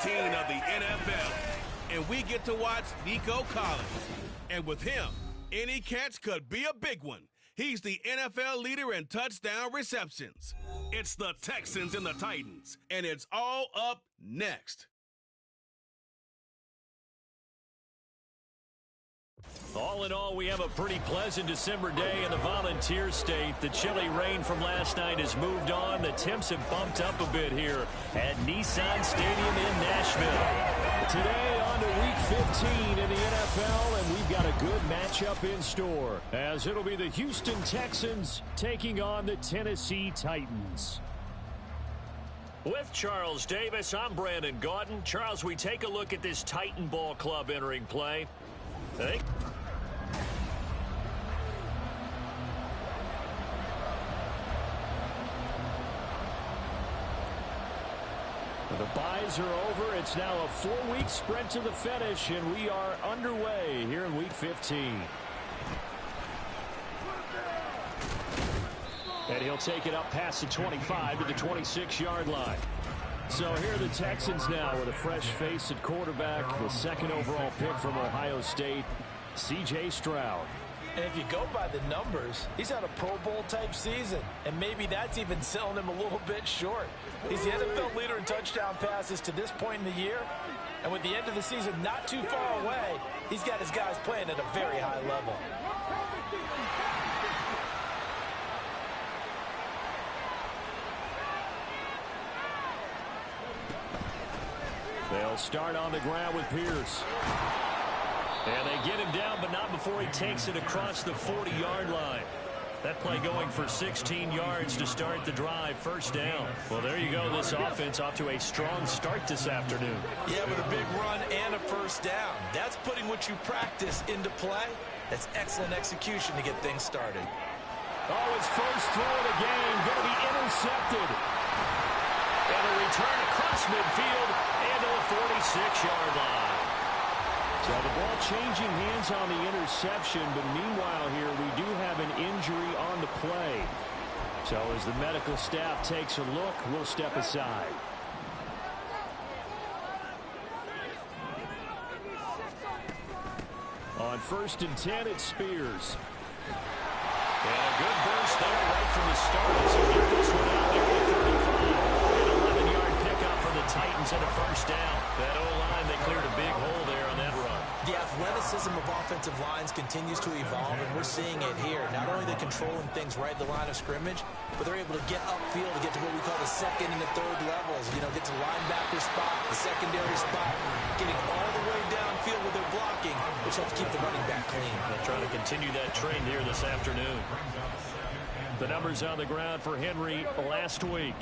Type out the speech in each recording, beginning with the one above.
of the NFL. And we get to watch Nico Collins. And with him, any catch could be a big one. He's the NFL leader in touchdown receptions. It's the Texans and the Titans, and it's all up next. All in all, we have a pretty pleasant December day in the Volunteer State. The chilly rain from last night has moved on. The temps have bumped up a bit here at Nissan Stadium in Nashville. Today on to Week 15 in the NFL, and we've got a good matchup in store, as it'll be the Houston Texans taking on the Tennessee Titans. With Charles Davis, I'm Brandon Gaudin. Charles, we take a look at this Titan ball club entering play. Hey. The buys are over. It's now a 4-week sprint to the finish, and we are underway here in Week 15. And he'll take it up past the 25 to the 26-yard line. So here are the Texans now with a fresh face at quarterback, the second overall pick from Ohio State, C.J. Stroud. And if you go by the numbers, he's had a Pro Bowl-type season, and maybe that's even selling him a little bit short. He's the NFL leader in touchdown passes to this point in the year, and with the end of the season not too far away, he's got his guys playing at a very high level. They'll start on the ground with Pierce. And they get him down, but not before he takes it across the 40-yard line. That play going for 16 yards to start the drive, first down. Well, there you go. This offense off to a strong start this afternoon. Yeah, with a big run and a first down. That's putting what you practice into play. That's excellent execution to get things started. Oh, his first throw of the game going to be intercepted. And a return across midfield into the 46-yard line. So the ball changing hands on the interception, but meanwhile here we do have an injury on the play. So as the medical staff takes a look, we'll step aside. On 1st and 10, it's Spears. And a good burst there right from the start. So get this one out there to 35. An 11-yard pickup for the Titans and a first down. That O-line, they cleared a big hole there on that run. The athleticism of offensive lines continues to evolve, and we're seeing it here. Not only are they controlling things right at the line of scrimmage, but they're able to get upfield to get to what we call the second and the third levels. You know, get to linebacker spot, the secondary spot, getting all the way downfield with their blocking, which helps keep the running back clean. They're trying to continue that trend here this afternoon. The numbers on the ground for Henry last week.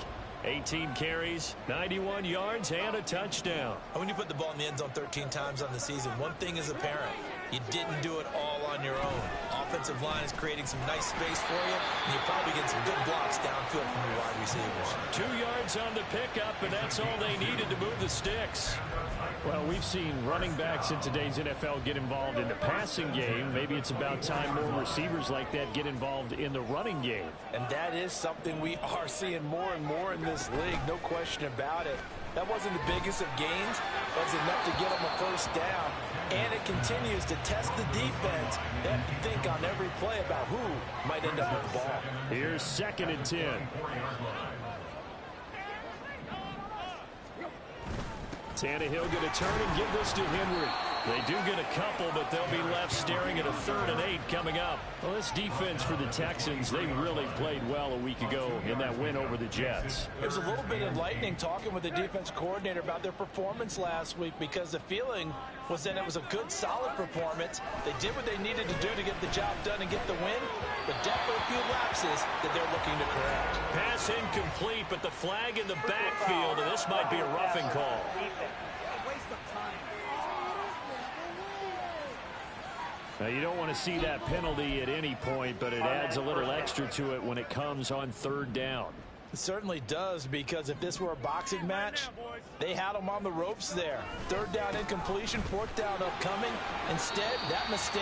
18 carries, 91 yards, and a touchdown. And when you put the ball in the end zone 13 times on the season, one thing is apparent. You didn't do it all on your own. Offensive line is creating some nice space for you, and you're probably getting some good blocks downfield from your wide receivers. 2 yards on the pickup, and that's all they needed to move the sticks. Well, we've seen running backs in today's NFL get involved in the passing game. Maybe it's about time more receivers like that get involved in the running game. And that is something we are seeing more and more in this league, no question about it. That wasn't the biggest of gains. That's enough to get them a first down. And it continues to test the defense. They have to think on every play about who might end up with the ball. Here's 2nd and 10. Tannehill going to turn and give this to Henry. They do get a couple, but they'll be left staring at a 3rd and 8 coming up. Well, this defense for the Texans, they really played well a week ago in that win over the Jets. It was a little bit enlightening talking with the defense coordinator about their performance last week, because the feeling was that it was a good, solid performance. They did what they needed to do to get the job done and get the win, but definitely a few lapses that they're looking to correct. Pass incomplete, but the flag in the backfield, and this might be a roughing call. Now, you don't want to see that penalty at any point, but it adds a little extra to it when it comes on 3rd down. It certainly does, because if this were a boxing match, they had them on the ropes there. 3rd down incompletion, 4th down upcoming. Instead, that mistake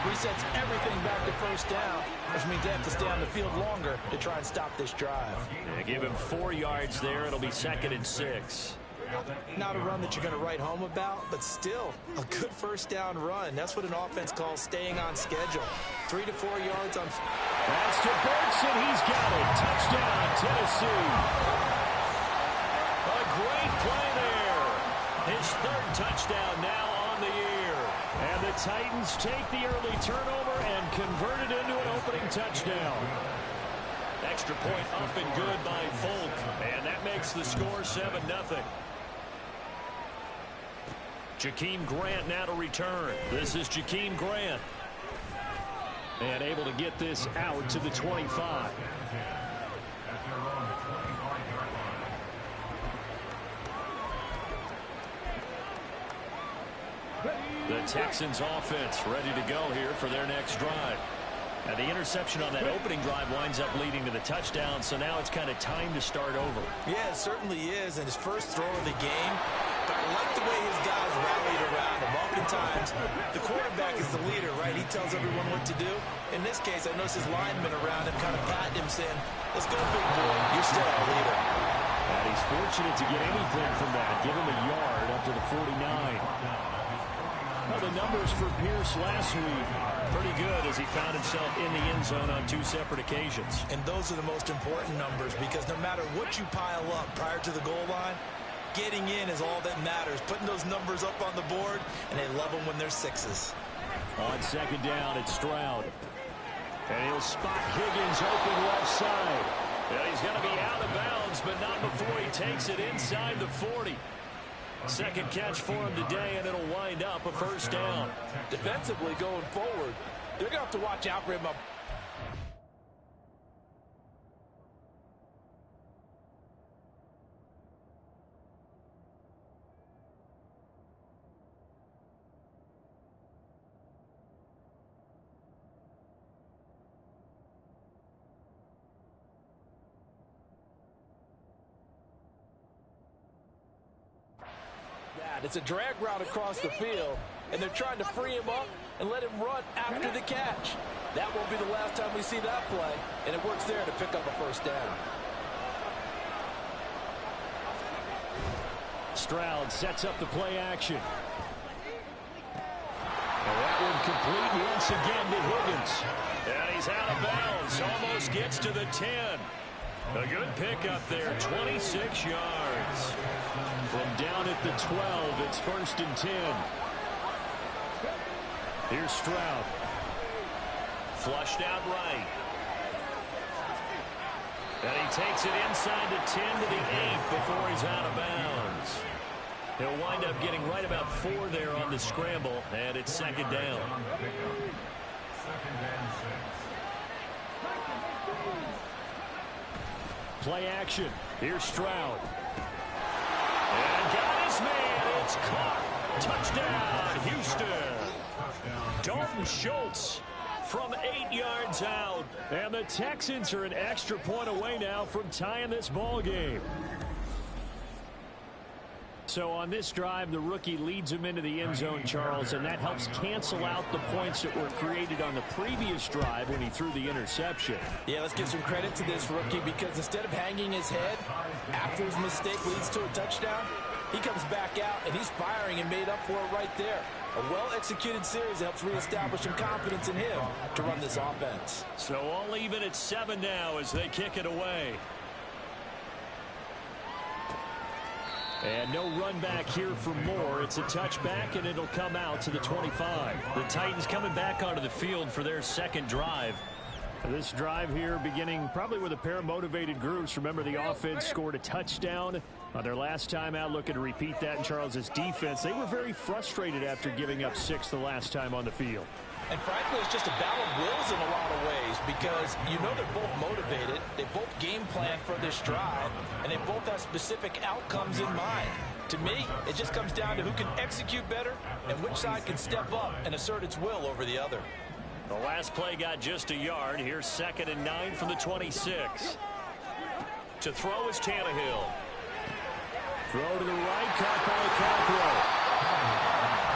resets everything back to 1st down, which means they have to stay on the field longer to try and stop this drive. Yeah, give him 4 yards there. It'll be 2nd and 6. Not a run that you're going to write home about, but still a good first down run. That's what an offense calls staying on schedule. 3 to 4 yards on. Pass to Burks, and he's got it. Touchdown, Tennessee. A great play there. His third touchdown now on the year. And the Titans take the early turnover and convert it into an opening touchdown. Extra point up and good by Folk. And that makes the score 7-0. Jakeem Grant now to return. This is Jakeem Grant. And able to get this out to the 25. The Texans offense ready to go here for their next drive. And the interception on that opening drive winds up leading to the touchdown, so now it's kind of time to start over. Yeah, it certainly is. And his first throw of the game, I like the way his guys rallied around him. Oftentimes, the quarterback is the leader, right? He tells everyone what to do. In this case, I noticed his linemen around him kind of patting him, saying, "Let's go, big boy. You're still our leader." And he's fortunate to get anything from that. Give him a yard up to the 49. Well, the numbers for Pierce last week, pretty good as he found himself in the end zone on 2 separate occasions. And those are the most important numbers, because no matter what you pile up prior to the goal line, getting in is all that matters. Putting those numbers up on the board, and they love them when they're 6s. On second down, it's Stroud. And he'll spot Higgins open left side. Yeah, he's going to be out of bounds, but not before he takes it inside the 40. Second catch for him today, and it'll wind up a first down. Defensively going forward, they're going to have to watch out for him. It's a drag route across the field, and they're trying to free him up and let him run after the catch. That won't be the last time we see that play, and it works there to pick up a first down. Stroud sets up the play action. And that one complete once again to Higgins. And he's out of bounds, almost gets to the 10. A good pickup there, 26 yards. From down at the 12, it's 1st and 10. Here's Stroud. Flushed out right. And he takes it inside the 10 to the 8 before he's out of bounds. He'll wind up getting right about 4 there on the scramble, and it's second down. Play action. Here's Stroud. And got his man. It's caught. Touchdown, Houston. Dalton Schultz from 8 yards out. And the Texans are an extra point away now from tying this ball game. So on this drive, the rookie leads him into the end zone, Charles, and that helps cancel out the points that were created on the previous drive when he threw the interception. Yeah, let's give some credit to this rookie, because instead of hanging his head after his mistake leads to a touchdown, he comes back out and he's firing and made up for it right there. A well-executed series helps reestablish some confidence in him to run this offense. So all even at 7 now as they kick it away. And no run back here for Moore. It's a touchback, and it'll come out to the 25. The Titans coming back onto the field for their second drive. This drive here beginning probably with a pair of motivated groups. Remember, the offense scored a touchdown on their last time out. Looking to repeat that in Charles's defense. They were very frustrated after giving up 6 the last time on the field. And frankly, it's just a battle of wills in a lot of ways, because you know they're both motivated, they both game plan for this drive, and they both have specific outcomes in mind. To me, it just comes down to who can execute better and which side can step up and assert its will over the other. The last play got just a yard. Here's 2nd and 9 from the 26. To throw is Tannehill. Throw to the right, caught by Cockrell.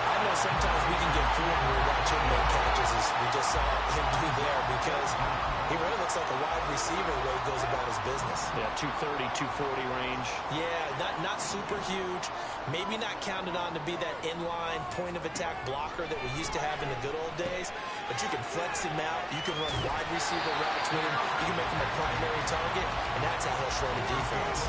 I know know sometimes we can get fooled when we watch him make catches, as we just saw him do there, because he really looks like a wide receiver the way he goes about his business. Yeah, 230, 240 range. Yeah, not super huge. Maybe not counted on to be that inline point-of-attack blocker that we used to have in the good old days, but you can flex him out. You can run wide receiver routes with him. You can make him a primary target, and that's how he'll shred a defense.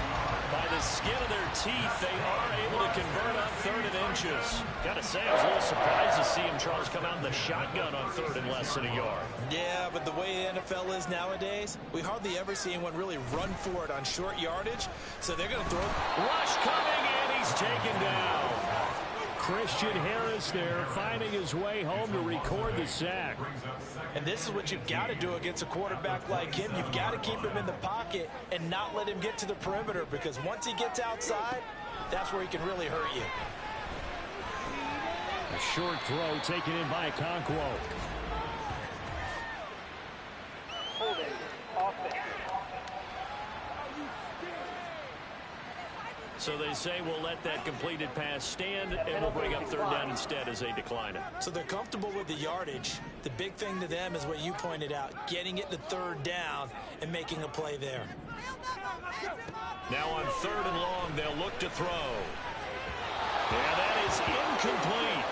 By the skin of their teeth, they are able to convert on 3rd and inches. Got to say, I was a little surprised to see him, Charles, come out in the shotgun on 3rd and less than a yard. Yeah, but the way the NFL is nowadays, we hardly ever see anyone really run for it on short yardage, so they're going to throw. Rush coming, and he's taken down. Christian Harris there, finding his way home to record the sack. And this is what you've got to do against a quarterback like him. You've got to keep him in the pocket and not let him get to the perimeter, because once he gets outside, that's where he can really hurt you. A short throw taken in by Okonkwo. Holding offense. So they say we'll let that completed pass stand, and we'll bring up 3rd down instead as they decline it. So they're comfortable with the yardage. The big thing to them is what you pointed out, getting it to 3rd down and making a play there. Now on 3rd and long, they'll look to throw. Yeah, that is incomplete.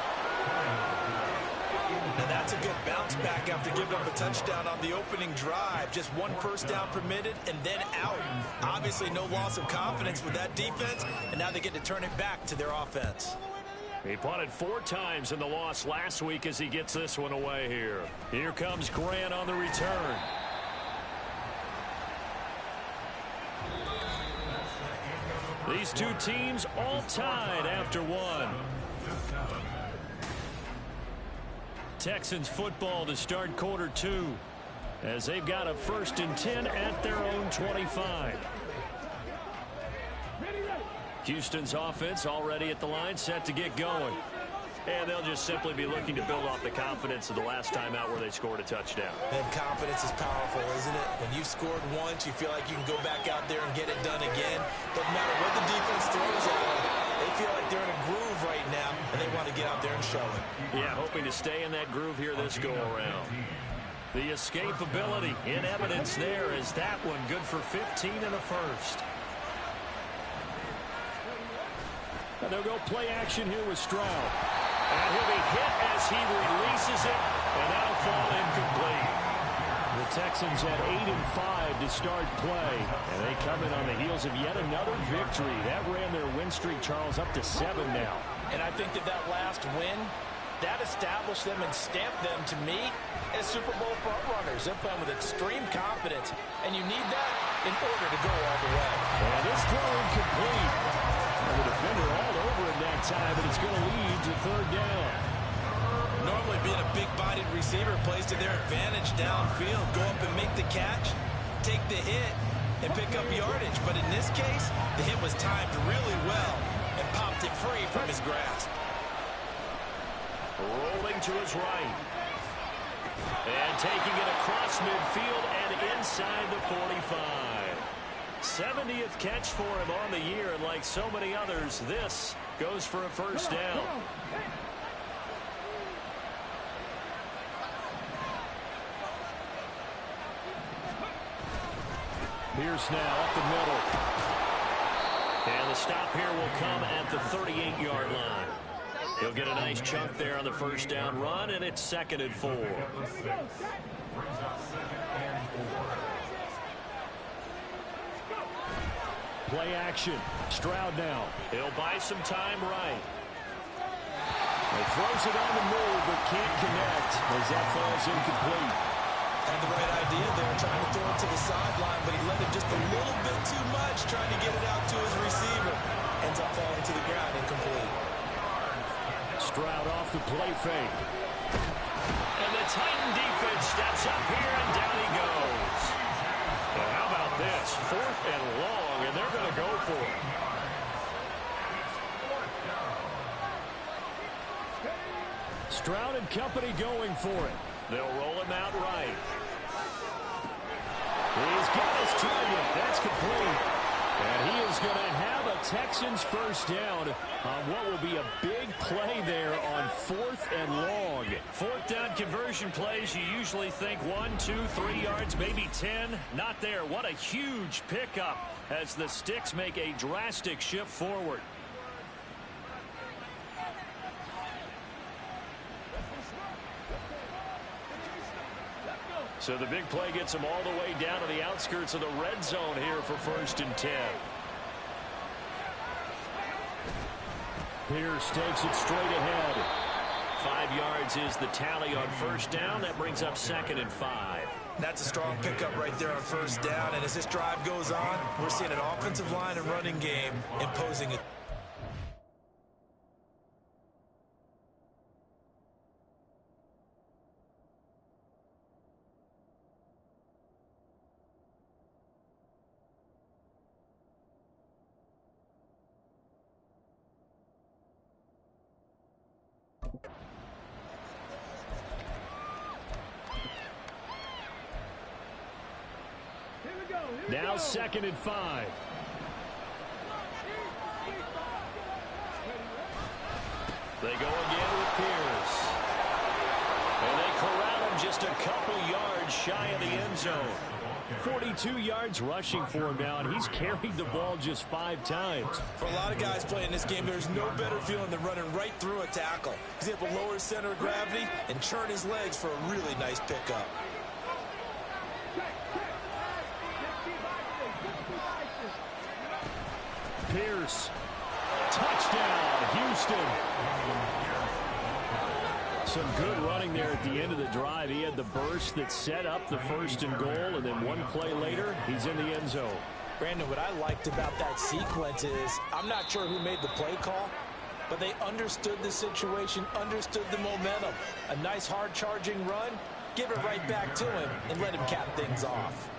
Now that's a good bounce back after giving up a touchdown on the opening drive. Just 1 first down permitted and then out. Obviously no loss of confidence with that defense, and now they get to turn it back to their offense. He punted 4 times in the loss last week as he gets this one away here. Here comes Grant on the return. These two teams all tied after 1. Texans football to start quarter 2 as they've got a 1st and 10 at their own 25. Houston's offense already at the line, set to get going. And they'll just simply be looking to build off the confidence of the last time out where they scored a touchdown. And confidence is powerful, isn't it? When you've scored once, you feel like you can go back out there and get it done again. Doesn't matter what the defense throws at them. They feel like they're in a groove right now, and they want to get out there and show it. Yeah, hoping to stay in that groove here this go-around. The escapability in evidence there is that one good for 15 and a first. And they'll go play action here with Stroud. And he'll be hit as he releases it, and that'll fall incomplete. The Texans had 8 and 5 to start play, and they come in on the heels of yet another victory. That ran their win streak, Charles, up to 7 now. And I think that last win, that established them and stamped them, to me, as Super Bowl frontrunners. They're playing with extreme confidence, and you need that in order to go all the way. And this throw incomplete. And the defender all over it that time, but it's going to lead to 3rd down. Normally being a big-bodied receiver plays to their advantage downfield. Go up and make the catch, take the hit, and pick up yardage. But in this case, the hit was timed really well and popped it free from his grasp. Rolling to his right. And taking it across midfield and inside the 45. 70th catch for him on the year, and like so many others, this goes for a 1st down. Pierce now up the middle. And the stop here will come at the 38-yard line. He'll get a nice chunk there on the 1st down run, and it's 2nd and 4. Play action. Stroud now. He'll buy some time right. He throws it on the move, but can't connect as that falls incomplete. Had the right idea there, trying to throw it to the sideline, but he let it just a little bit too much, trying to get it out to his receiver. Ends up falling to the ground, incomplete. Stroud off the play fake. And the Titan defense steps up here, and down he goes. Now how about this? 4th and long, and they're going to go for it. Stroud and company going for it. They'll roll him out right. He's got his target. That's complete. And he is going to have a Texans first down on what will be a big play there on 4th and long. 4th down conversion plays, you usually think 1, 2, 3 yards, maybe 10. Not there. What a huge pickup as the Sticks make a drastic shift forward. So the big play gets them all the way down to the outskirts of the red zone here for 1st and 10. Pierce takes it straight ahead. 5 yards is the tally on 1st down. That brings up 2nd and 5. That's a strong pickup right there on 1st down. And as this drive goes on, we're seeing an offensive line and running game imposing it. Now 2nd and 5. They go again with Pierce. And they corral him just a couple yards shy of the end zone. 42 yards rushing for him now, and he's carried the ball just 5 times. For a lot of guys playing this game, there's no better feeling than running right through a tackle. He's able to lower his center of gravity and churn his legs for a really nice pickup. Pierce. Touchdown, Houston. Some good running there at the end of the drive. He had the burst that set up the 1st and goal, and then one play later, he's in the end zone. Brandon, what I liked about that sequence is, I'm not sure who made the play call, but they understood the situation, understood the momentum. A nice hard-charging run, give it right back to him, and let him cap things off.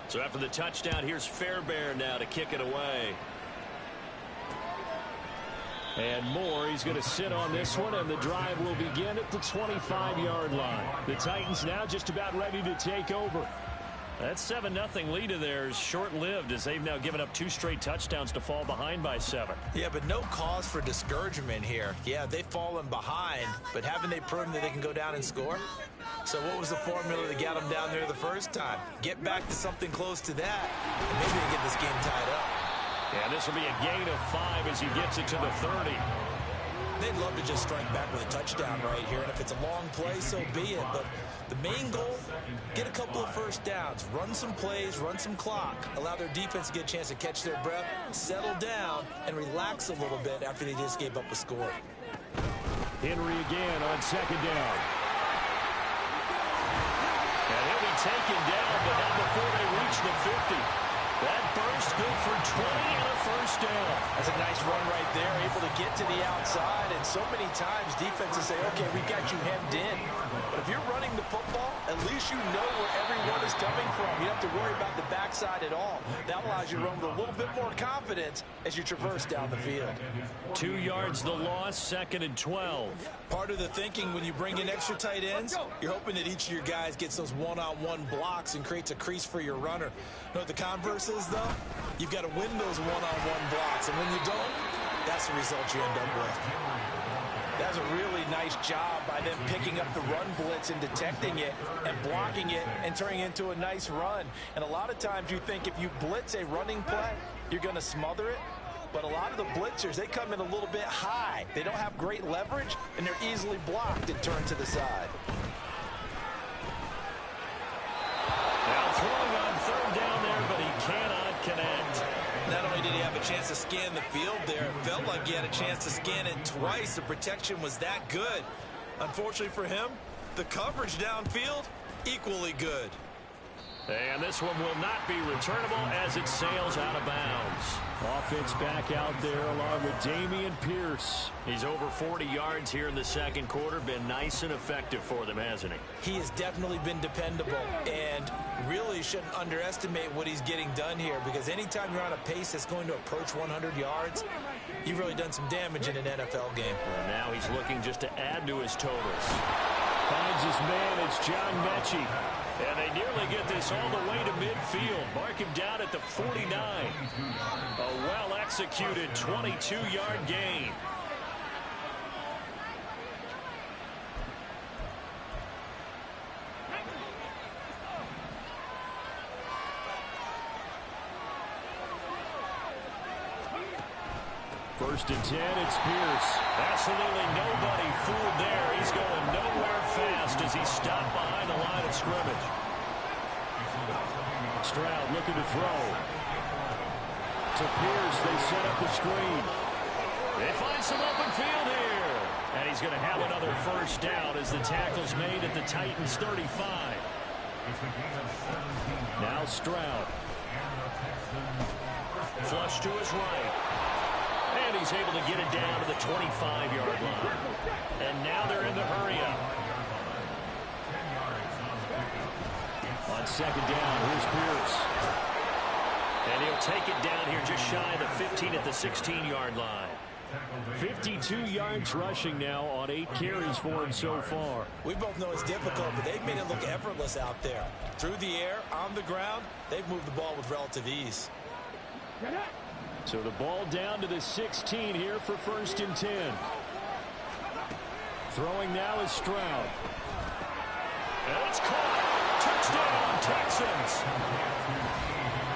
So after the touchdown, here's Fairbairn now to kick it away. And Moore, he's going to sit on this one, and the drive will begin at the 25-yard line. The Titans now just about ready to take over. That 7-0 lead of theirs short-lived as they've now given up 2 straight touchdowns to fall behind by 7. Yeah, but no cause for discouragement here. Yeah, they've fallen behind, but haven't they proven that they can go down and score? So what was the formula that got them down there the first time? Get back to something close to that, and maybe they get this game tied up. Yeah, this will be a gain of 5 as he gets it to the 30. They'd love to just strike back with a touchdown right here, and if it's a long play, so be it. But the main goal, get a couple of 1st downs, run some plays, run some clock, allow their defense to get a chance to catch their breath, settle down, and relax a little bit after they just gave up a score. Henry again on 2nd down. And he'll be taken down, but not before they reach the 50. That burst good for 20 and a 1st down. That's a nice run right there, able to get to the outside. And so many times defenses say, okay, we got you hemmed in. But if you're running the football, at least you know where everyone is coming from. You don't have to worry about the backside at all. That allows you to run with a little bit more confidence as you traverse down the field. 2 yards the loss, 2nd and 12. Part of the thinking when you bring in extra tight ends, you're hoping that each of your guys gets those one-on-one blocks and creates a crease for your runner. You know what the converse is, though? You've got to win those one-on-one blocks, and when you don't, that's the result you end up with. That's a really nice job by them picking up the run blitz and detecting it and blocking it and turning it into a nice run. And a lot of times you think if you blitz a running play, you're going to smother it. But a lot of the blitzers, they come in a little bit high. They don't have great leverage, and they're easily blocked and turned to the side. Now throwing on 3rd down there, but he cannot connect. Not only did he have a chance to scan the field there, it felt like he had a chance to scan it twice. The protection was that good. Unfortunately for him, the coverage downfield, equally good. And this one will not be returnable as it sails out of bounds. Offense back out there along with Dameon Pierce. He's over 40 yards here in the 2nd quarter. Been nice and effective for them, hasn't he? He has definitely been dependable, and really shouldn't underestimate what he's getting done here, because anytime you're on a pace that's going to approach 100 yards, you've really done some damage in an NFL game. And now he's looking just to add to his totals. Finds his man, it's John Mechie. And they nearly get this all the way to midfield. Mark him down at the 49. A well-executed executed 22-yard gain. First and 10, it's Pierce. Absolutely nobody fooled there. He's going nowhere fast as he's stopped behind the line of scrimmage. Stroud looking to throw. To Pierce, they set up the screen. They find some open field here. And he's going to have another first down as the tackle's made at the Titans' 35. Now Stroud. Flush to his right. And he's able to get it down to the 25-yard line. And now they're in the hurry-up. On second down, here's Pierce. And he'll take it down here just shy of the 15 at the 16-yard line. 52 yards rushing now on 8 carries for him so far. We both know it's difficult, but they've made it look effortless out there. Through the air, on the ground, they've moved the ball with relative ease. So the ball down to the 16 here for first and 10. Throwing now is Stroud. And it's caught. Touchdown, Texans.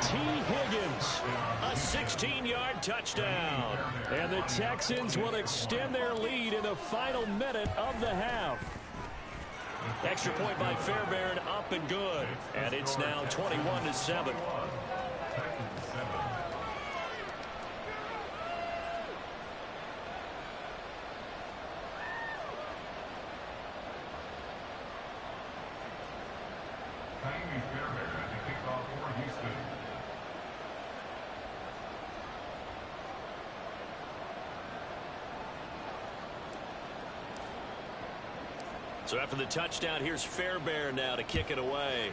T. Higgins, a 16-yard touchdown. And the Texans will extend their lead in the final minute of the half. Extra point by Fairbairn, up and good. And it's now 21-7. So after the touchdown, here's Fairbairn now to kick it away.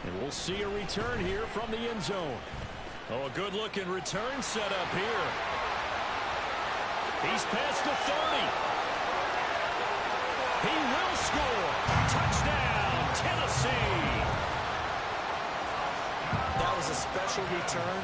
And we'll see a return here from the end zone. Oh, a good-looking return set up here. He's past the 30. He will score. Touchdown, Tennessee. That was a special return.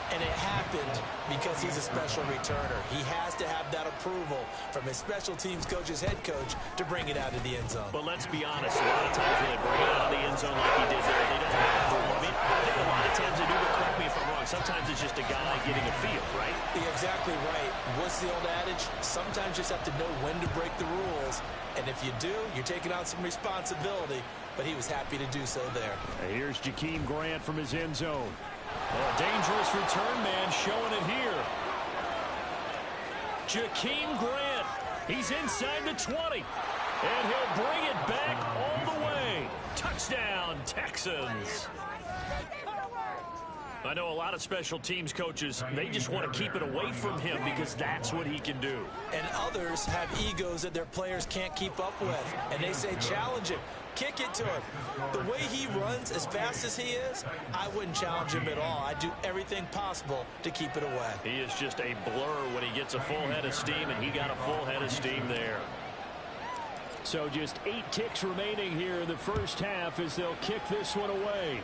And it happened because he's a special returner. He has to have that approval from his special teams coach's head coach to bring it out of the end zone. But let's be honest, a lot of times when they bring it out of the end zone like he did there, they don't have approval. I mean, I think a lot of times they do, but correct me if I'm wrong. Sometimes it's just a guy getting a feel, right? You're exactly right. What's the old adage? Sometimes you just have to know when to break the rules. And if you do, you're taking on some responsibility. But he was happy to do so there. And here's Jakeem Grant from his end zone. Oh, a dangerous return man showing it here. Jakeem Grant. He's inside the 20. And he'll bring it back all the way. Touchdown, Texans. I know a lot of special teams coaches, they just want to keep it away from him because that's what he can do. And others have egos that their players can't keep up with. And they say, challenge him. Kick it to him. The way he runs as fast as he is, I wouldn't challenge him at all. I'd do everything possible to keep it away. He is just a blur when he gets a full head of steam, and he got a full head of steam there. So just 8 ticks remaining here in the first half as they'll kick this one away.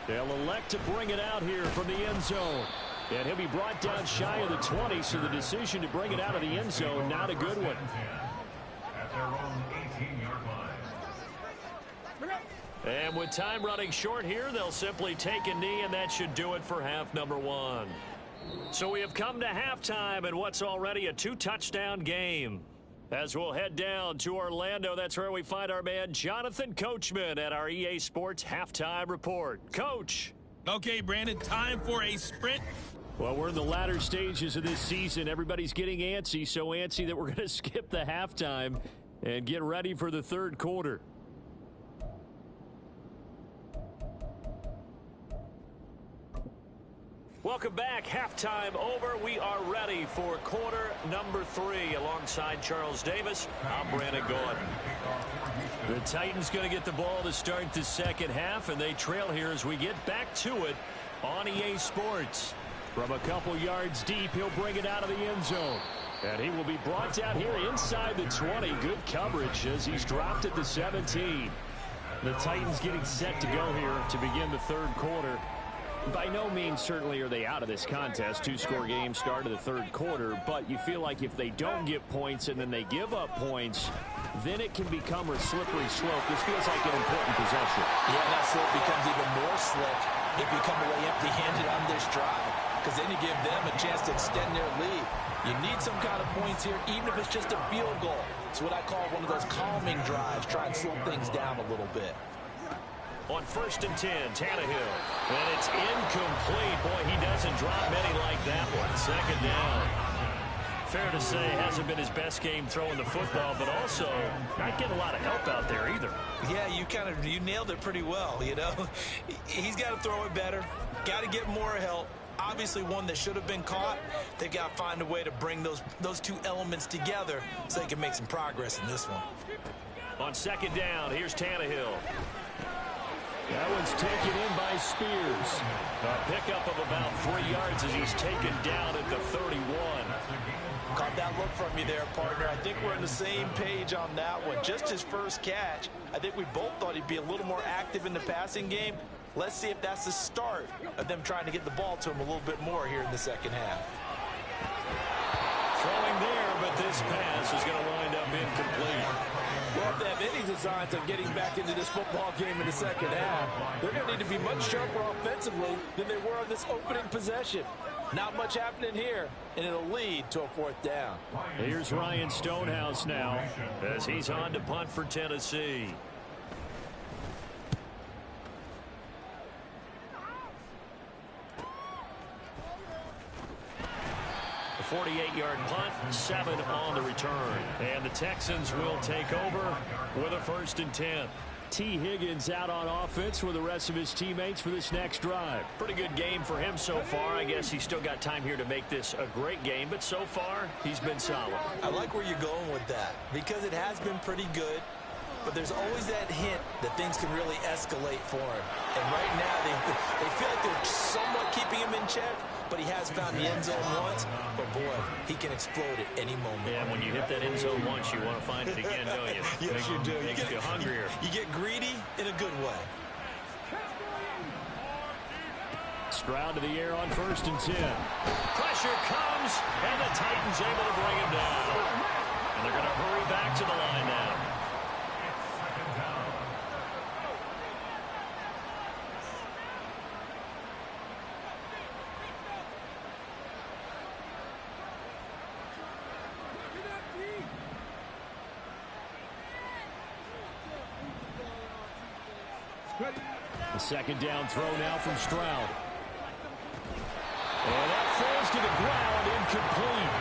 They'll elect to bring it out here from the end zone. And he'll be brought down shy of the 20, so the decision to bring it out of the end zone, not a good one. At their own 18-yard line. And with time running short here, they'll simply take a knee, and that should do it for half number 1. So we have come to halftime in what's already a 2-touchdown game. As we'll head down to Orlando, that's where we find our man Jonathan Coachman at our EA Sports Halftime Report. Coach. Okay, Brandon, time for a sprint. Well, we're in the latter stages of this season. Everybody's getting antsy, so antsy that we're going to skip the halftime and get ready for the third quarter. Welcome back. Halftime over. We are ready for quarter number 3 alongside Charles Davis. I'm Brandon Gaudin. The Titans going to get the ball to start the second half, and they trail here as we get back to it on EA Sports. From a couple yards deep, he'll bring it out of the end zone. And he will be brought down here inside the 20. Good coverage as he's dropped at the 17. The Titans getting set to go here to begin the third quarter. By no means certainly are they out of this contest. Two-score game start of the third quarter, but you feel like if they don't get points and then they give up points, then it can become a slippery slope. This feels like an important possession. Yeah, that slope becomes even more slick if you come away empty-handed on this drive, because then you give them a chance to extend their lead. You need some kind of points here, even if it's just a field goal. It's what I call one of those calming drives. Try and slow things down a little bit. On 1st and 10, Tannehill. And it's incomplete. Boy, he doesn't drop many like that one. 2nd down. Fair to say, hasn't been his best game throwing the football, but also not getting a lot of help out there either. Yeah, you nailed it pretty well, you know. He's got to throw it better. Got to get more help. Obviously one that should have been caught. They got to find a way to bring those two elements together so they can make some progress in this one. On 2nd down, here's Tannehill. That one's taken in by Spears. A pickup of about 3 yards as he's taken down at the 31. Caught that look from you there, partner. I think we're on the same page on that one. Just his first catch. I think we both thought he'd be a little more active in the passing game. Let's see if that's the start of them trying to get the ball to him a little bit more here in the second half. Throwing there, but this pass is going to wind up incomplete. Well, if they have any designs of getting back into this football game in the second half, they're going to need to be much sharper offensively than they were on this opening possession. Not much happening here, and it'll lead to a 4th down. Here's Ryan Stonehouse now as he's on to punt for Tennessee. A 48-yard punt, 7 on the return. And the Texans will take over with a 1st and 10. T. Higgins out on offense with the rest of his teammates for this next drive. Pretty good game for him so far. I guess he's still got time here to make this a great game, but so far he's been solid. I like where you're going with that because it has been pretty good, but there's always that hint that things can really escalate for him. And right now they feel like they're somewhat keeping him in check, but he has found the end zone once. But boy, he can explode at any moment. Yeah, when you hit that end zone once, you want to find it again, don't you? Yes, you do. Makes you hungrier. You get greedy in a good way. Stroud to the air on 1st and 10. Pressure comes, and the Titans able to bring him down. And they're going to hurry back to the line now. The 2nd down throw now from Stroud. And that falls to the ground, incomplete.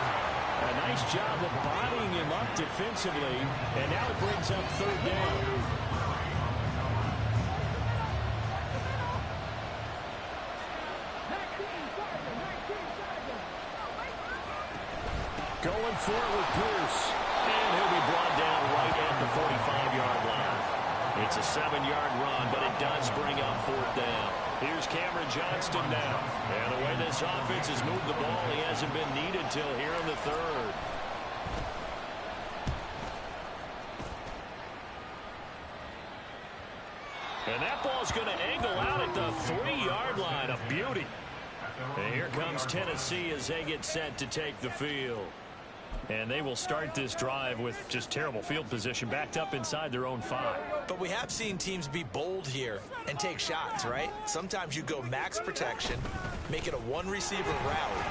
A nice job of bodying him up defensively, and now it brings up 3rd down. Going for it with Pierce, and he'll be brought down right at the 45-yard line. It's a 7-yard run, but it does bring up 4th down. Here's Cameron Johnston now. And the way this offense has moved the ball, he hasn't been needed till here in the 3rd. And that ball's going to angle out at the 3-yard line. A beauty. And here comes Tennessee as they get set to take the field. And they will start this drive with just terrible field position, backed up inside their own 5. But we have seen teams be bold here and take shots, right? Sometimes you go max protection, make it a one-receiver route,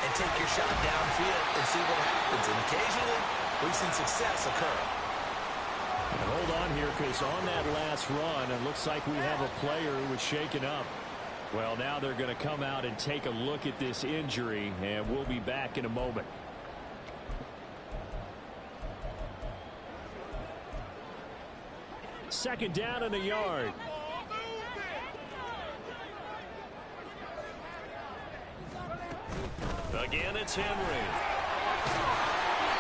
and take your shot downfield and see what happens. And occasionally, we've seen success occur. And hold on here, because on that last run, it looks like we have a player who was shaken up. Well, now they're going to come out and take a look at this injury, and we'll be back in a moment. Second down and a yard. Again, it's Henry.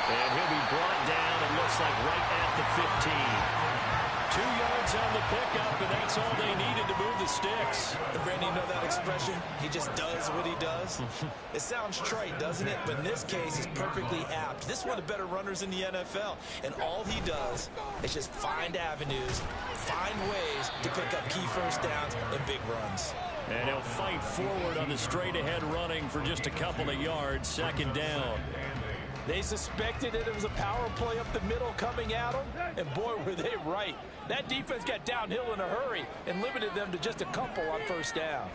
And he'll be brought down, it looks like right at the 15. 2 yards on the pickup, and that's all they needed to move the sticks. Randy, you know that expression? He just does what he does. It sounds trite, doesn't it? But in this case, it's perfectly apt. This is one of the better runners in the NFL. And all he does is just find avenues, find ways to pick up key first downs and big runs. And he'll fight forward on the straight-ahead running for just a couple of yards, second down. They suspected that it was a power play up the middle coming at them, and boy, were they right. That defense got downhill in a hurry and limited them to just a couple on first down.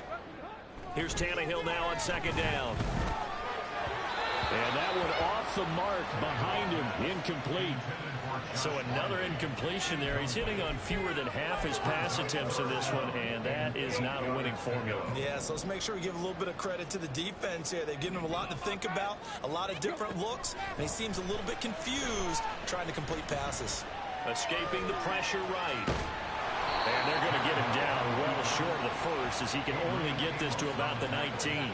Here's Tannehill now on second down. And that one off the mark behind him, incomplete. So another incompletion there. He's hitting on fewer than half his pass attempts in this one, and that is not a winning formula. Yeah, so let's make sure we give a little bit of credit to the defense here. They've given him a lot to think about, a lot of different looks, and he seems a little bit confused trying to complete passes. Escaping the pressure right. And they're going to get him down well short of the first, as he can only get this to about the 19.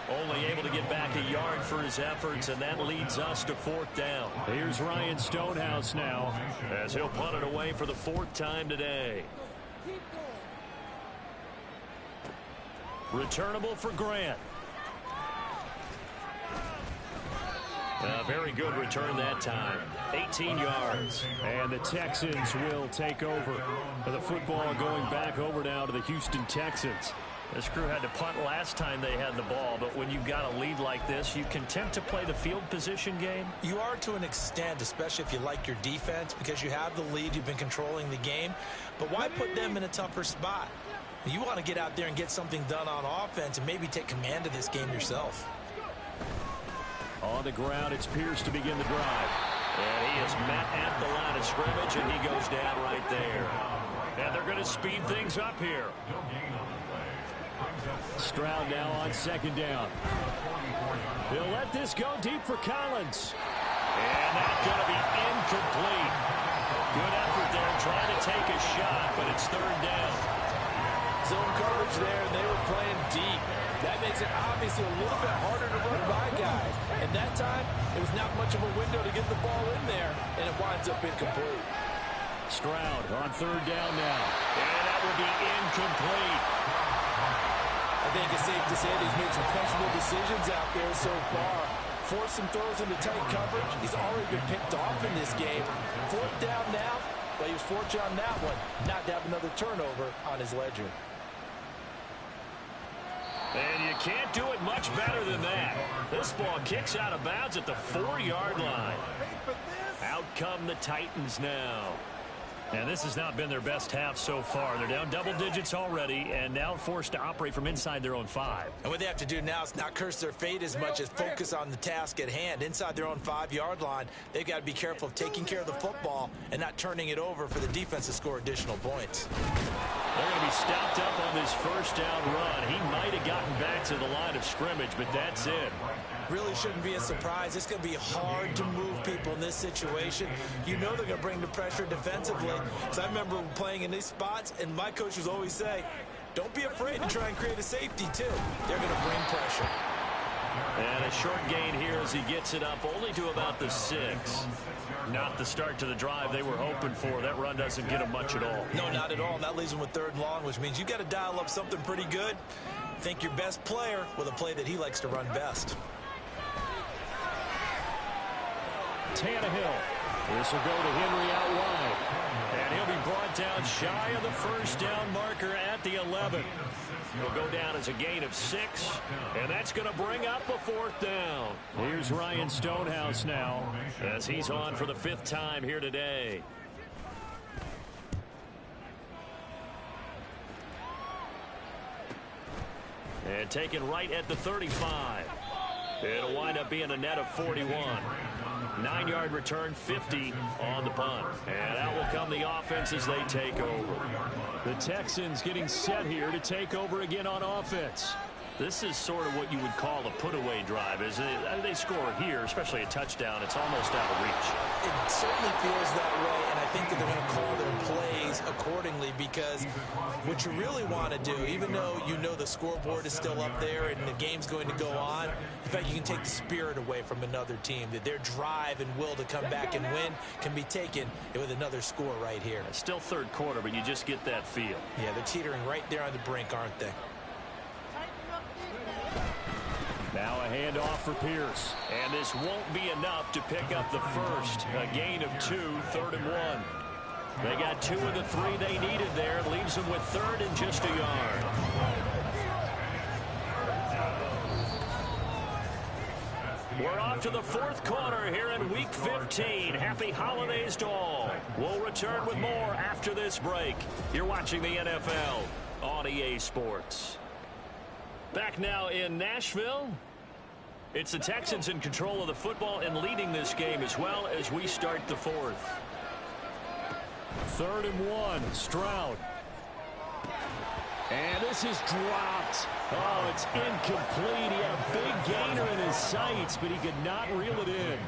Only able to get back a yard for his efforts, and that leads us to fourth down. Here's Ryan Stonehouse now, as he'll punt it away for the fourth time today. Returnable for Grant. A very good return that time. 18 yards. And the Texans will take over. The football going back over now to the Houston Texans. This crew had to punt last time they had the ball, but when you've got a lead like this, you content to play the field position game? You are to an extent, especially if you like your defense, because you have the lead, you've been controlling the game. But why put them in a tougher spot? You want to get out there and get something done on offense and maybe take command of this game yourself. On the ground, it's Pierce to begin the drive. And he is met at the line of scrimmage, and he goes down right there. And they're going to speed things up here. Stroud now on second down. They'll let this go deep for Collins. And that's going to be incomplete. Good effort there trying to take a shot, but it's third down. Zone coverage there, and they were playing deep. That makes it obviously a little bit harder to run by guys. And that time, it was not much of a window to get the ball in there, and it winds up incomplete. Stroud on third down now. And that will be incomplete. I think it's safe to say that he's made some questionable decisions out there so far. Forced some throws into tight coverage. He's already been picked off in this game. Fourth down now, but he was fortunate on that one not to have another turnover on his ledger. And you can't do it much better than that. This ball kicks out of bounds at the 4-yard line. Out come the Titans now. And this has not been their best half so far. They're down double digits already and now forced to operate from inside their own 5. And what they have to do now is not curse their fate as much as focus on the task at hand. Inside their own 5-yard line, they've got to be careful of taking care of the football and not turning it over for the defense to score additional points. They're going to be stopped up on this first down run. He might have gotten back to the line of scrimmage, but that's it. Really shouldn't be a surprise. It's going to be hard to move people in this situation. You know they're going to bring the pressure defensively. Because I remember playing in these spots, and my coach would always say, don't be afraid to try and create a safety, too. They're going to bring pressure. And a short gain here as he gets it up only to about the 6. Not the start to the drive they were hoping for. That run doesn't get them much at all. No, not at all. And that leaves them with third and long, which means you've got to dial up something pretty good. Think your best player with a play that he likes to run best. Tannehill. This will go to Henry out wide. And he'll be brought down shy of the first down marker at the 11. He'll go down as a gain of 6. And that's going to bring up a fourth down. Here's Ryan Stonehouse now as he's on for the 5th time here today. And taken right at the 35. It'll wind up being a net of 41. 9-yard return, 50 on the punt. And out will come the offense as they take over. The Texans getting set here to take over again on offense. This is sort of what you would call a put-away drive. As they score here, especially a touchdown, it's almost out of reach. It certainly feels that way, and I think that they're going to call their plays accordingly, because what you really want to do, even though you know the scoreboard is still up there and the game's going to go on, in fact, you can take the spirit away from another team, that their drive and will to come back and win can be taken with another score right here. It's still third quarter, but you just get that feel. Yeah, they're teetering right there on the brink, aren't they? Now a handoff for Pierce. And this won't be enough to pick up the first. A gain of 2, 3rd and 1. They got 2 of the 3 they needed there. Leaves them with 3rd and just a yard. We're off to the 4th quarter here in Week 15. Happy holidays to all. We'll return with more after this break. You're watching the NFL on EA Sports. Back now in Nashville. It's the Texans in control of the football and leading this game as well as we start the 4th. 3rd and 1, Stroud. And this is dropped. Oh, it's incomplete. He had a big gainer in his sights, but he could not reel it in.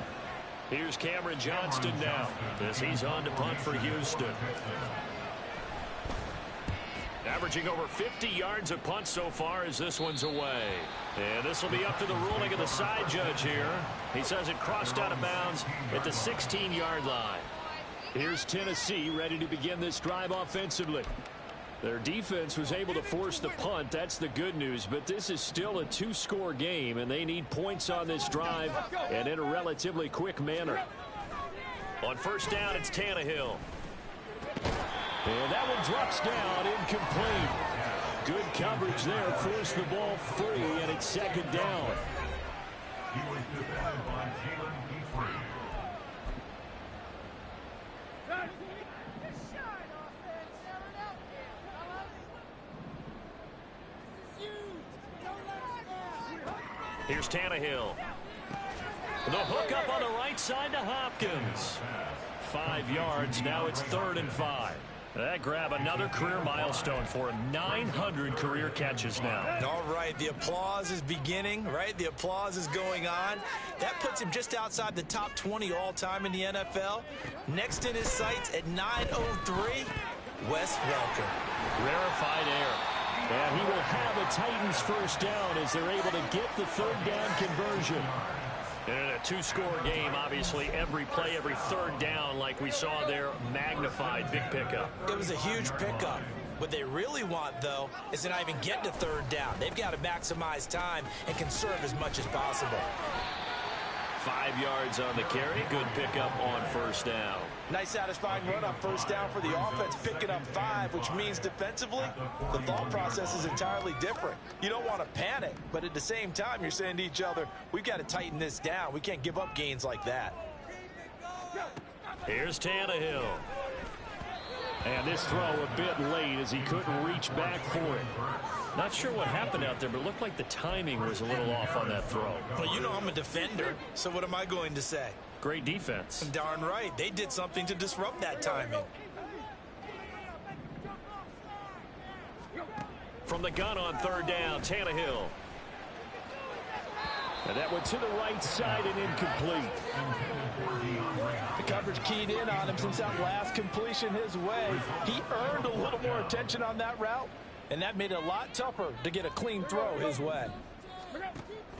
Here's Cameron Johnston now as he's on to punt for Houston. Averaging over 50 yards a punt so far as this one's away. And this will be up to the ruling of the side judge here. He says it crossed out of bounds at the 16-yard line. Here's Tennessee ready to begin this drive offensively. Their defense was able to force the punt. That's the good news. But this is still a 2-score game, and they need points on this drive and in a relatively quick manner. On 1st down, it's Tannehill. And that one drops down, incomplete. Good coverage there, forced the ball free, and it's 2nd down. He was defended by Jalen Free. Here's Tannehill. The hook up on the right side to Hopkins. 5 yards, now it's 3rd and 5. That grab another career milestone for him. 900 career catches now. All right, the applause is beginning, right? The applause is going on. That puts him just outside the top 20 all-time in the NFL. Next in his sights at 903, Wes Welker. Rarefied air. And he will have a Titans 1st down as they're able to get the 3rd down conversion. In a 2-score game, obviously, every play, every 3rd down, like we saw there, magnified, big pickup. It was a huge pickup. What they really want, though, is to not even get to 3rd down. They've got to maximize time and conserve as much as possible. 5 yards on the carry. Good pickup on 1st down. Nice satisfying run on 1st down for the offense, picking up 5, which means defensively, the thought process is entirely different. You don't want to panic, but at the same time, you're saying to each other, we've got to tighten this down. We can't give up gains like that. Here's Tannehill. And this throw a bit late as he couldn't reach back for it. Not sure what happened out there, but it looked like the timing was a little off on that throw. Well, you know I'm a defender, so what am I going to say? Great defense. Darn right. They did something to disrupt that timing. From the gun on 3rd down, Tannehill. And that went to the right side and incomplete. The coverage keyed in on him since that last completion his way. He earned a little more attention on that route, and that made it a lot tougher to get a clean throw his way.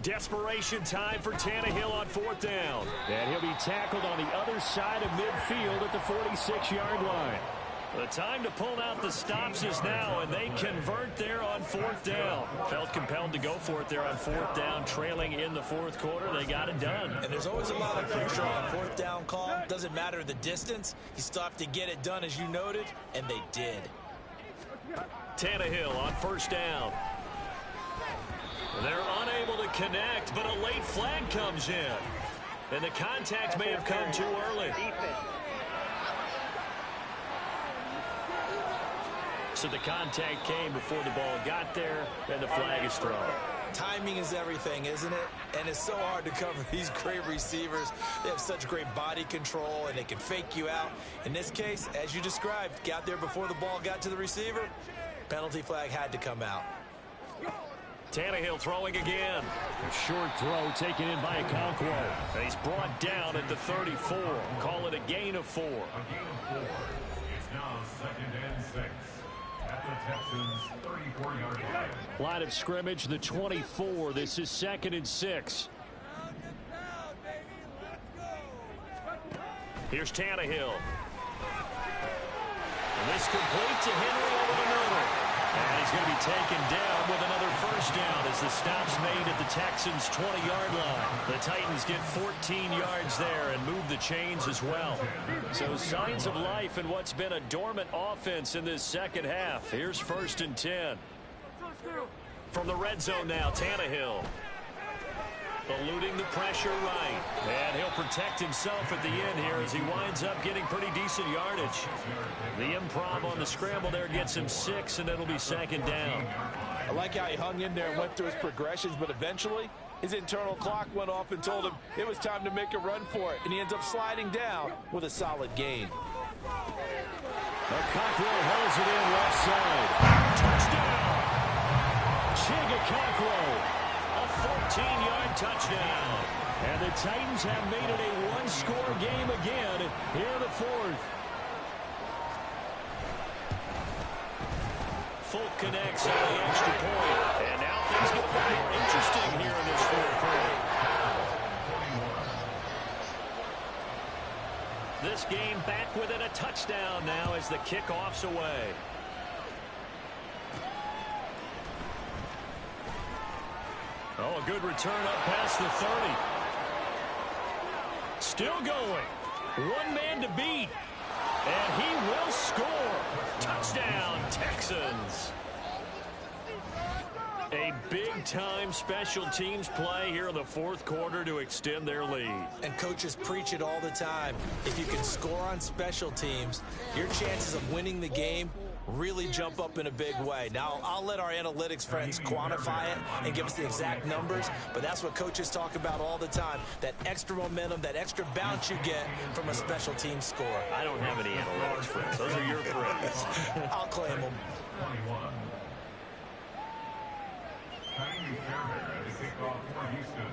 Desperation time for Tannehill on 4th down. And he'll be tackled on the other side of midfield at the 46-yard line. The time to pull out the stops is now, and they convert there on 4th down. Felt compelled to go for it there on 4th down, trailing in the 4th quarter. They got it done. And there's always a lot of pressure on a 4th down call. Doesn't matter the distance. You still have to get it done, as you noted, and they did. Tannehill on 1st down. They're unable to connect, but a late flag comes in. And the contact may have come too early. So the contact came before the ball got there, and the flag is thrown. Timing is everything, isn't it? And it's so hard to cover these great receivers. They have such great body control, and they can fake you out. In this case, as you described, got there before the ball got to the receiver. Penalty flag had to come out. Tannehill throwing again. A short throw taken in by Okonkwo. And he's brought down at the 34. Call it a gain of 4. A gain of 4. It's now 2nd and 6. At the Texans' 34-yard line. Line of scrimmage, the 24. This is 2nd and 6. Here's Tannehill. And this complete to Henry over the middle. And he's going to be taken down with another first down as the stop's made at the Texans' 20-yard line. The Titans get 14 yards there and move the chains as well. So signs of life in what's been a dormant offense in this second half. Here's 1st and 10. From the red zone now, Tannehill. Eluding the pressure right. And he'll protect himself at the end here as he winds up getting pretty decent yardage. The improv on the scramble there gets him 6, and it'll be 2nd down. I like how he hung in there and went through his progressions, but eventually his internal clock went off and told him it was time to make a run for it, and he ends up sliding down with a solid gain. Cockrell holds it in left side. Touchdown! Chigga Cockrell. A 14-yard touchdown. And the Titans have made it a one-score game again here in the 4th. Folk connects on the extra point. And now things get a bit more interesting here in this 4th quarter. This game back within a touchdown now as the kickoff's away. Oh, a good return up past the 30. Still going. One man to beat. And he will score. Touchdown, Texans. A big-time special teams play here in the 4th quarter to extend their lead. And coaches preach it all the time. If you can score on special teams, your chances of winning the game really jump up in a big way. Now, I'll let our analytics friends quantify it and give us the exact numbers, but that's what coaches talk about all the time, that extra momentum, that extra bounce you get from a special team score. I don't have any analytics friends. Those are your friends. I'll claim them. 21. Tiny Fairbairn at the kickoff for Houston.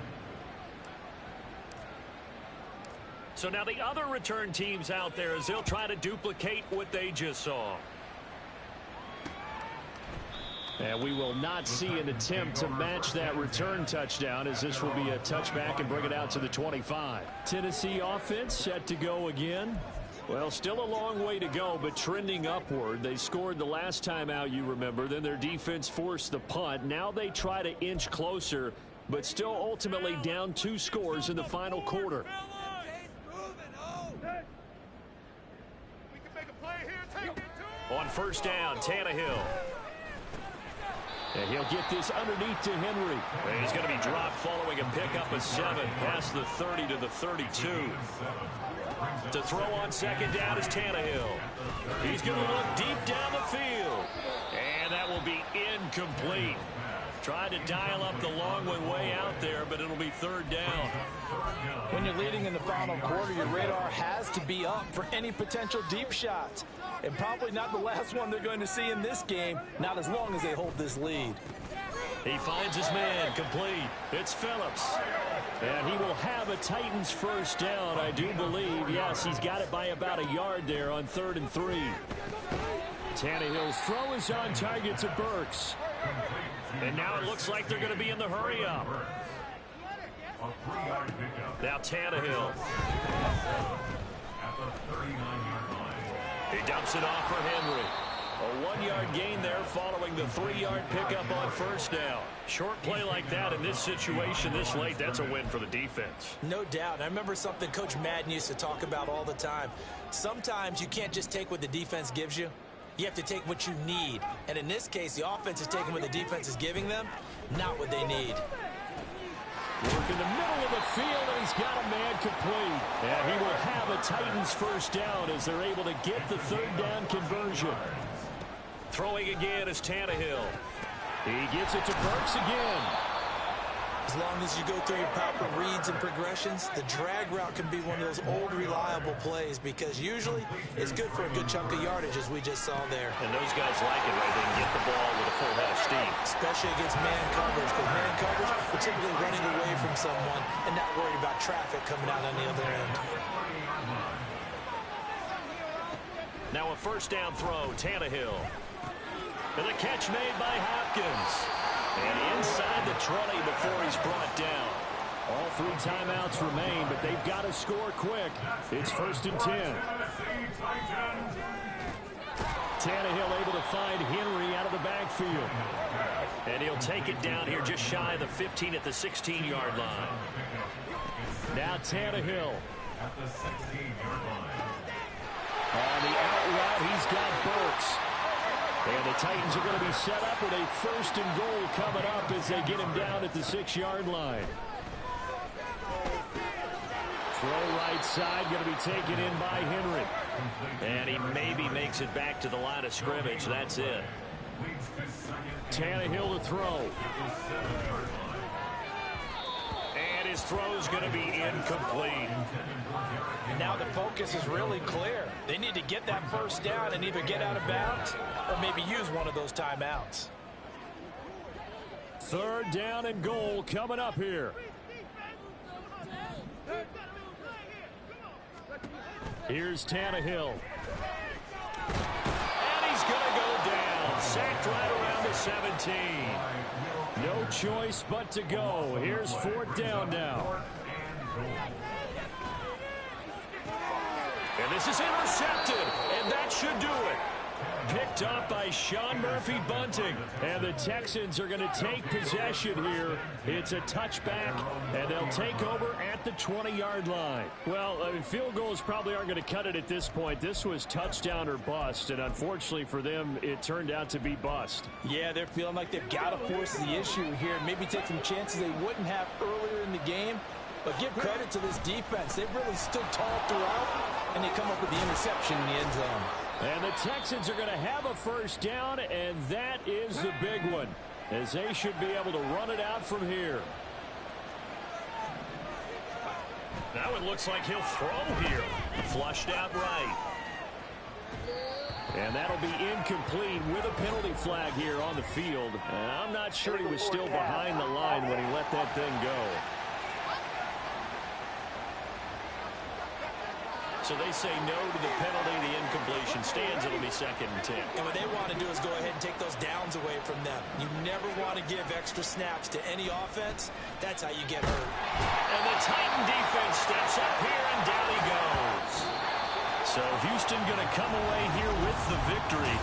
So now the other return teams out there as they'll try to duplicate what they just saw. And we will not see an attempt to match that return touchdown, as this will be a touchback and bring it out to the 25. Tennessee offense set to go again. Well, still a long way to go, but trending upward. They scored the last time out, you remember. Then their defense forced the punt. Now they try to inch closer, but still ultimately down 2 scores in the final quarter. On 1st down, Tannehill. And he'll get this underneath to Henry. And he's going to be dropped following a pickup of 7 past the 30 to the 32. To throw on 2nd down is Tannehill. He's going to look deep down the field. And that will be incomplete. Tried to dial up the long one way out there, but it'll be 3rd down. When you're leading in the final quarter, your radar has to be up for any potential deep shots. And probably not the last one they're going to see in this game, not as long as they hold this lead. He finds his man, complete. It's Phillips. And he will have a Titans 1st down, I do believe. Yes, he's got it by about a yard there on 3rd and 3. Tannehill's throw is on target to Burks. And now it looks like they're going to be in the hurry-up. Now Tannehill. At the 39-yard line. He dumps it off for Henry. A 1-yard gain there following the 3-yard pickup on 1st down. Short play like that in this situation this late, that's a win for the defense. No doubt. I remember something Coach Madden used to talk about all the time. Sometimes you can't just take what the defense gives you. You have to take what you need. And in this case, the offense is taking what the defense is giving them, not what they need. Work in the middle of the field, and he's got a man complete. And he will have a Titans 1st down as they're able to get the 3rd down conversion. Throwing again is Tannehill. He gets it to Burks again. As long as you go through your proper reads and progressions, the drag route can be one of those old reliable plays because usually it's good for a good chunk of yardage, as we just saw there. And those guys like it, right? They can get the ball with a full head of steam. Especially against man coverage, because man coverage, we're typically running away from someone and not worried about traffic coming out on the other end. Now a 1st down throw, Tannehill. And the catch made by Hopkins. And inside the 20 before he's brought down. All 3 timeouts remain, but they've got to score quick. It's 1st and 10. Tannehill able to find Henry out of the backfield. they'll take it down here just shy of the 15 at the 16-yard line. Now Tannehill. At the 16-yard line. On the out route, he's got Burks. And the Titans are going to be set up with a 1st and goal coming up as they get him down at the 6-yard line. Throw right side, going to be taken in by Henry. And he maybe makes it back to the line of scrimmage. That's it. Tannehill to throw. And his throw's going to be incomplete. And now the focus is really clear. They need to get that 1st down and either get out of bounds or maybe use one of those timeouts. 3rd down and goal coming up here. Here's Tannehill. And he's going to go down. Sacked right around the 17. No choice but to go. Here's 4th down now. And this is intercepted. And that should do it. Picked up by Sean Murphy-Bunting. And the Texans are going to take possession here. It's a touchback, and they'll take over at the 20-yard line. Well, field goals probably aren't going to cut it at this point. This was touchdown or bust, and unfortunately for them, it turned out to be bust. Yeah, they're feeling like they've got to force the issue here. Maybe take some chances they wouldn't have earlier in the game. But give credit to this defense. They've really stood tall throughout, and they come up with the interception in the end zone. And the Texans are going to have a 1st down, and that is the big one, as they should be able to run it out from here. Now it looks like he'll throw here. Flushed out right. And that'll be incomplete with a penalty flag here on the field. And I'm not sure he was still behind the line when he let that thing go. So they say no to the penalty. The incompletion stands. It'll be 2nd and 10. And what they want to do is go ahead and take those downs away from them. You never want to give extra snaps to any offense. That's how you get hurt. And the Titan defense steps up here, and down he goes. So Houston going to come away here with the victory.